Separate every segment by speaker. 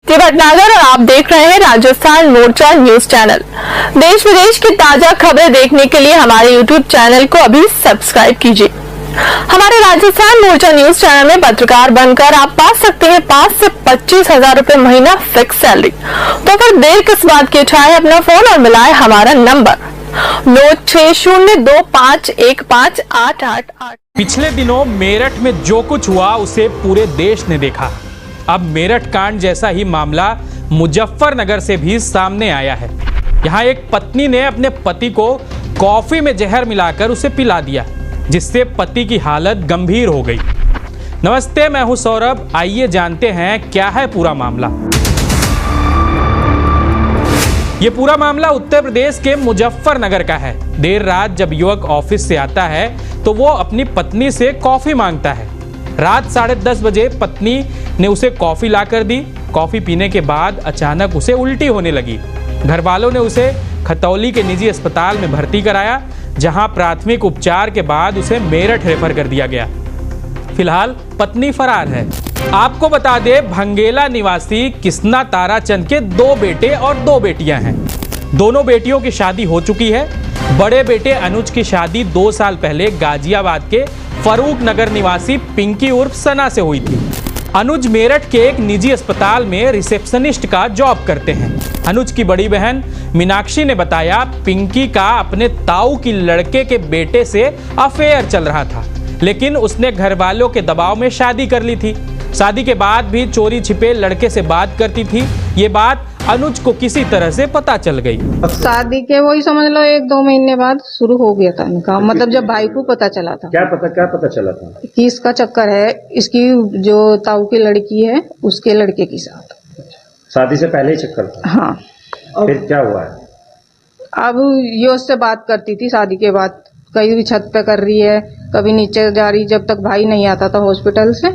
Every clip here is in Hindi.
Speaker 1: भटनागर और आप देख रहे हैं राजस्थान मोर्चा न्यूज चैनल। देश विदेश की ताजा खबरें देखने के लिए हमारे यूट्यूब चैनल को अभी सब्सक्राइब कीजिए। हमारे राजस्थान मोर्चा न्यूज चैनल में पत्रकार बनकर आप पा सकते हैं 5 से 25 हजार रुपए महीना फिक्स सैलरी। तो फिर देर किस बात की, उठाएं अपना फोन और मिलाएं हमारा नंबर 9602515888।
Speaker 2: पिछले दिनों मेरठ में जो कुछ हुआ उसे पूरे देश ने देखा। अब मेरठ कांड जैसा ही मामला मुजफ्फरनगर से भी सामने आया है। यहाँ एक पत्नी ने अपने पति को कॉफी में जहर मिलाकर उसे पिला दिया, जिससे पति की हालत गंभीर हो गई। नमस्ते, मैं हूं सौरभ। आइए जानते हैं क्या है पूरा मामला। ये पूरा मामला उत्तर प्रदेश के मुजफ्फरनगर का है। देर रात जब युवक ऑफिस से आता है तो वो अपनी पत्नी से कॉफी मांगता है। रात 10:30 बजे पत्नी ने उसे कॉफी लाकर दी। कॉफी पीने के बाद अचानक उसे उल्टी होने लगी। घर वालों ने उसे खतौली के निजी अस्पताल में भर्ती कराया, जहां प्राथमिक उपचार के बाद उसे मेरठ रेफर कर दिया गया। फिलहाल पत्नी फरार है। आपको बता दें, भंगेला निवासी किस्ना ताराचंद के 2 बेटे और 2 बेटियां हैं। दोनों बेटियों की शादी हो चुकी है। बड़े बेटे अनुज की शादी 2 साल पहले गाजियाबाद के फरूक नगर निवासी पिंकी उर्फ सना से हुई थी। अनुज मेरठ के एक निजी अस्पताल में रिसेप्शनिस्ट का जॉब करते हैं। अनुज की बड़ी बहन मीनाक्षी ने बताया, पिंकी का अपने ताऊ की लड़के के बेटे से अफेयर चल रहा था, लेकिन उसने घर वालों के दबाव में शादी कर ली थी। शादी के बाद भी चोरी छिपे लड़के से बात करती थी। ये बात अनुज को किसी तरह से पता चल गई।
Speaker 3: शादी के वही समझ लो 1-2 महीने बाद शुरू हो गया था इनका। मतलब जब भाई को पता चला था। क्या पता चला था? कि इसका चक्कर है, इसकी जो ताऊ की लड़की है उसके लड़के के साथ।
Speaker 4: शादी से पहले ही चक्कर था?
Speaker 3: हाँ।
Speaker 4: फिर क्या हुआ है?
Speaker 3: अब ये उससे बात करती थी शादी के बाद। कहीं भी छत पे कर रही है, कभी नीचे जा रही, जब तक भाई नहीं आता था हॉस्पिटल से।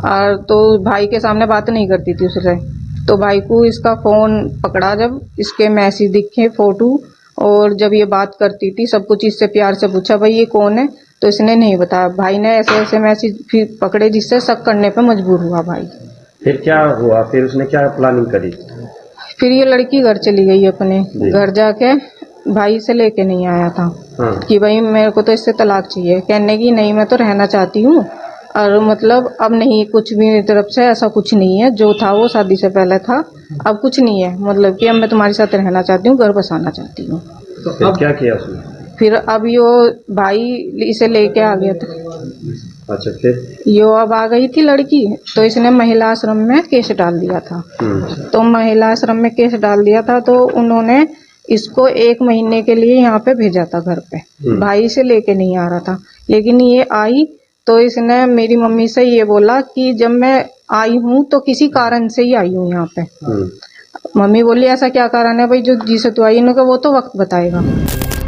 Speaker 3: और तो भाई के सामने बात नहीं करती थी उससे। तो भाई को इसका फोन पकड़ा, जब इसके मैसेज दिखे, फोटो, और जब ये बात करती थी सब कुछ इससे प्यार से पूछा, भाई ये कौन है? तो इसने नहीं बताया। भाई ने ऐसे ऐसे मैसेज फिर पकड़े, जिससे शक करने पे मजबूर हुआ भाई।
Speaker 4: फिर क्या हुआ? फिर उसने क्या प्लानिंग करी?
Speaker 3: फिर ये लड़की घर चली गई अपने घर, जाके भाई से लेके नहीं आया था। हाँ। कि भाई मेरे को तो इससे तलाक चाहिए। कहने की नहीं, मैं तो रहना चाहती हूँ, और मतलब अब नहीं, कुछ भी मेरी तरफ से ऐसा कुछ नहीं है। जो था वो शादी से पहले था, अब कुछ नहीं है। मतलब कि अब मैं तुम्हारे साथ रहना चाहती हूँ, घर बसाना चाहती हूँ।
Speaker 4: तो अब क्या किया उसने?
Speaker 3: फिर अब यो भाई इसे लेके आ गया था।
Speaker 4: अच्छा, फिर
Speaker 3: यो अब आ गई थी लड़की, तो इसने महिला आश्रम में केस डाल दिया था। तो महिला आश्रम में केस डाल दिया था, तो उन्होंने इसको 1 महीने के लिए यहाँ पे भेजा था घर पे। भाई से लेके नहीं आ रहा था, लेकिन ये आई तो इसने मेरी मम्मी से ये बोला कि जब मैं आई हूँ तो किसी कारण से ही आई हूँ यहाँ पे। मम्मी बोली ऐसा क्या कारण है भाई जो जिसे तू आई? इन्होंने वो तो वक्त बताएगा।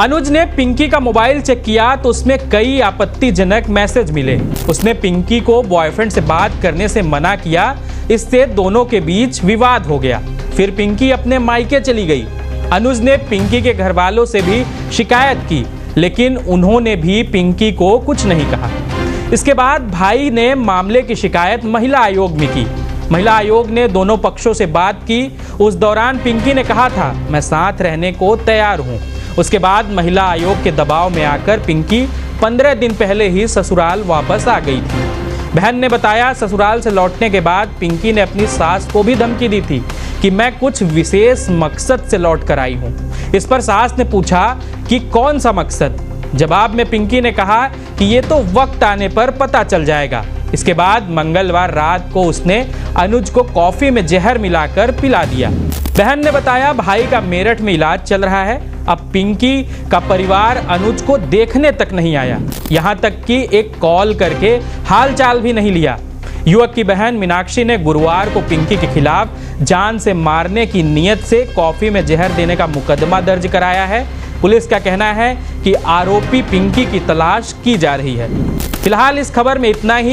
Speaker 2: अनुज ने पिंकी का मोबाइल चेक किया तो उसमें कई आपत्तिजनक मैसेज मिले। उसने पिंकी को बॉयफ्रेंड से बात करने से मना किया। इससे दोनों के बीच विवाद हो गया। फिर पिंकी अपने मायके चली गई। अनुज ने पिंकी के घर वालों से भी शिकायत की, लेकिन उन्होंने भी पिंकी को कुछ नहीं कहा। इसके बाद भाई ने मामले की शिकायत महिला आयोग में की। महिला आयोग ने दोनों पक्षों से बात की। उस दौरान पिंकी ने कहा था, मैं साथ रहने को तैयार हूं। उसके बाद महिला आयोग के दबाव में आकर पिंकी 15 दिन पहले ही ससुराल वापस आ गई थी। बहन ने बताया, ससुराल से लौटने के बाद पिंकी ने अपनी सास को भी धमकी दी थी कि मैं कुछ विशेष मकसद से लौट कर आई हूँ। इस पर सास ने पूछा कि कौन सा मकसद? जवाब में पिंकी ने कहा कि ये तो वक्त आने पर पता चल जाएगा। इसके बाद मंगलवार रात को उसने अनुज को कॉफी में जहर मिलाकर पिला दिया। बहन ने बताया, भाई का मेरठ में इलाज चल रहा है। अब पिंकी का परिवार अनुज को देखने तक नहीं आया, यहाँ तक कि एक कॉल करके हालचाल भी नहीं लिया। युवक की बहन मीनाक्षी ने गुरुवार को पिंकी के खिलाफ जान से मारने की नीयत से कॉफी में जहर देने का मुकदमा दर्ज कराया है। पुलिस का कहना है कि आरोपी पिंकी की तलाश की जा रही है। फिलहाल इस खबर में इतना ही।